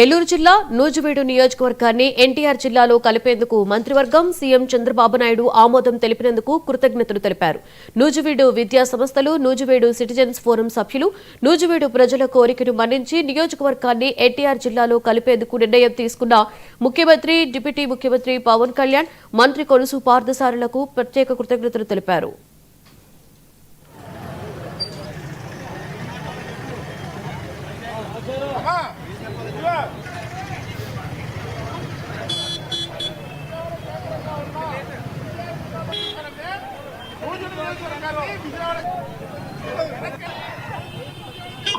ఏలూరు జిల్లా నూజివీడు నియోజకవర్గాన్ని ఎన్టీఆర్ జిల్లాలో కలిపేందుకు మంత్రివర్గం సీఎం చంద్రబాబు నాయుడు ఆమోదం తెలిపినందుకు కృతజ్ఞతలు తెలిపారు. నూజివీడు విద్యా సంస్థలు, నూజివీడు సిటిజన్స్ ఫోరం సభ్యులు నూజివీడు ప్రజల కోరికను మన్నించి నియోజకవర్గాన్ని ఎన్టీఆర్ జిల్లాలో కలిపేందుకు నిర్ణయం తీసుకున్న ముఖ్యమంత్రి, డిప్యూటీ ముఖ్యమంత్రి పవన్ కళ్యాణ్, మంత్రి కొలుసు పార్థసారథులకు ప్రత్యేక కృతజ్ఞతలు తెలిపారు.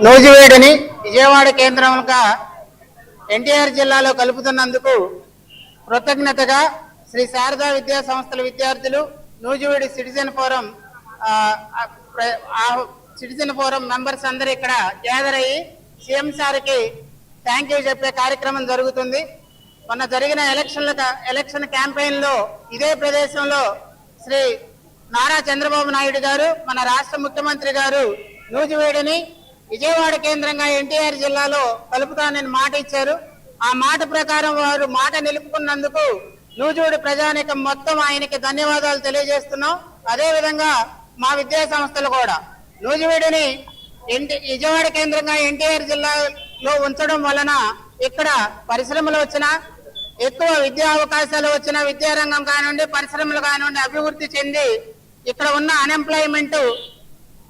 నూజివీడుని విజయవాడ కేంద్రంగా ఎన్టీఆర్ జిల్లాలో కలుపుతున్నందుకు కృతజ్ఞతగా శ్రీ శారదా విద్యా సంస్థల విద్యార్థులు, నూజివీడు సిటిజన్ ఫోరం మెంబర్స్ అందరూ ఇక్కడ గ్యాదర్ అయ్యి సీఎం సార్కి థ్యాంక్ యూ చెప్పే కార్యక్రమం జరుగుతుంది. మొన్న జరిగిన ఎలక్షన్ క్యాంపెయిన్ లో ఇదే ప్రదేశంలో శ్రీ నారా చంద్రబాబు నాయుడు గారు, మన రాష్ట్ర ముఖ్యమంత్రి గారు నూజివీడుని విజయవాడ కేంద్రంగా ఎన్టీఆర్ జిల్లాలో కలుపుతానని మాట ఇచ్చారు. ఆ మాట ప్రకారం వారు మాట నిలుపుకున్నందుకు నూజివీడు ప్రజానీకం మొత్తం ఆయనకి ధన్యవాదాలు తెలియజేస్తున్నాం. అదేవిధంగా మా విద్యా సంస్థలు కూడా నూజివీడుని విజయవాడ కేంద్రంగా ఎన్టీఆర్ జిల్లాలో ఉంచడం వలన ఇక్కడ పరిశ్రమలు వచ్చినా, ఎక్కువ విద్యా అవకాశాలు వచ్చిన విద్యారంగం కానివ్వండి, పరిశ్రమలు కానివ్వండి అభివృద్ధి చెంది ఇక్కడ ఉన్న అన్ఎంప్లాయ్మెంట్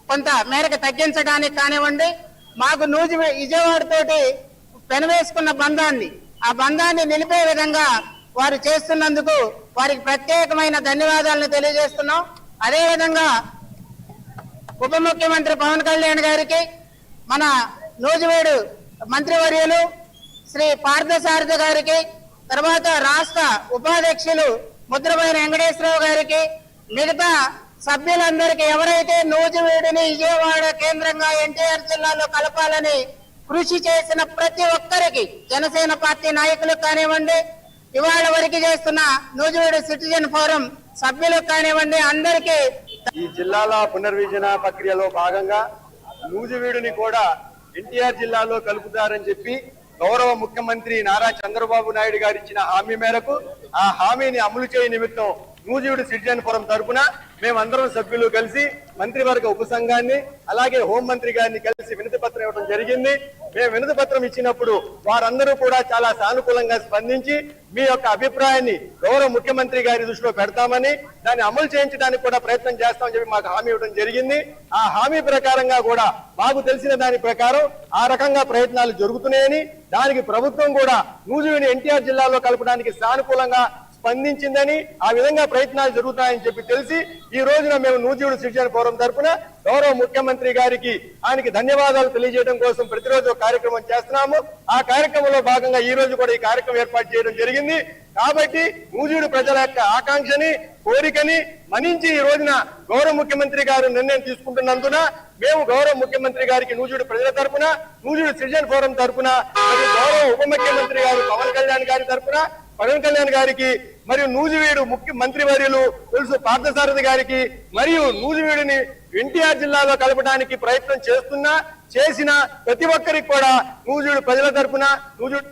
కొంత మేరకు తగ్గించడానికి కానివ్వండి, మాకు విజయవాడ తోటి పెనవేసుకున్న ఆ బంధాన్ని నిలిపే విధంగా వారు చేస్తున్నందుకు వారికి ప్రత్యేకమైన ధన్యవాదాలను తెలియజేస్తున్నాం. అదేవిధంగా ఉప ముఖ్యమంత్రి పవన్ కళ్యాణ్ గారికి, మన నూజివీడు మంత్రివర్యులు శ్రీ పార్థసారథి గారికి, తర్వాత రాష్ట్ర ఉపాధ్యక్షులు ముద్రబోయిన వెంకటేశ్వరరావు గారికి, మిగతా సభ్యులందరికీ ఎవరైతే నూజివీడుని విజయవాడ కేంద్రంగా ఎన్టీఆర్ జిల్లాలో కలపాలని కృషి చేసిన ప్రతి ఒక్కరికి, జనసేన పార్టీ నాయకులకు కానివ్వండి, ఇవాళ వరకు చేస్తున్న నూజివీడు సిటిజన్ ఫోరం సభ్యులకు కానివ్వండి, అందరికీ ఈ జిల్లాల పునర్విభజన ప్రక్రియలో భాగంగా నూజివీడుని కూడా ఎన్టీఆర్ జిల్లాలో కలుపుతారని చెప్పి గౌరవ ముఖ్యమంత్రి నారా చంద్రబాబు నాయుడు గారు ఇచ్చిన హామీ మేరకు ఆ హామీని అమలు చేయ నిమిత్తం నూజివీడు సిటిజన్ ఫోరం తరఫున మేమందరం సభ్యులు కలిసి మంత్రివర్గ ఉపసంఘాన్ని అలాగే హోంమంత్రి గారిని కలిసి వినతి పత్రం ఇవ్వడం జరిగింది. మేము వినతి పత్రం ఇచ్చినప్పుడు వారందరూ కూడా చాలా సానుకూలంగా స్పందించి మీ యొక్క అభిప్రాయాన్ని గౌరవ ముఖ్యమంత్రి గారి దృష్టిలో పెడతామని, దాన్ని అమలు చేయించడానికి కూడా ప్రయత్నం చేస్తామని చెప్పి మాకు హామీ ఇవ్వడం జరిగింది. ఆ హామీ ప్రకారంగా కూడా మాకు తెలిసిన దాని ప్రకారం ఆ రకంగా ప్రయత్నాలు జరుగుతున్నాయని, దానికి ప్రభుత్వం కూడా నూజివీడు ఎన్టీఆర్ జిల్లాలో కలపడానికి సానుకూలంగా స్పందించిందని, ఆ విధంగా ప్రయత్నాలు జరుగుతాయని చెప్పి తెలిసి ఈ రోజున మేము నూజివీడు సిటిజన్ ఫోరం తరఫున గౌరవ ముఖ్యమంత్రి గారికి ఆయనకి ధన్యవాదాలు తెలియజేయడం కోసం ప్రతిరోజు కార్యక్రమం చేస్తున్నాము. ఆ కార్యక్రమంలో భాగంగా ఈ రోజు కూడా ఈ కార్యక్రమం ఏర్పాటు చేయడం జరిగింది. కాబట్టి నూజివీడు ప్రజల యొక్క ఆకాంక్షని, కోరికని మన్నించి ఈ రోజున గౌరవ ముఖ్యమంత్రి గారు నిర్ణయం తీసుకుంటున్నందున మేము గౌరవ ముఖ్యమంత్రి గారికి నూజివీడు ప్రజల తరఫున, నూజివీడు సిటిజన్ ఫోరం తరఫున, గౌరవ ఉప ముఖ్యమంత్రి గారు పవన్ కళ్యాణ్ గారి తరఫున, పవన్ కళ్యాణ్ గారికి మరియు నూజివీడు ముఖ్య మంత్రివర్యులు కొలుసు పార్థసారథి గారికి మరియు నూజివీడుని ఎన్టీఆర్ జిల్లాలో కలపడానికి ప్రయత్నం చేసిన ప్రతి ఒక్కరికి కూడా నూజివీడు ప్రజల తరఫున, నూజివీడు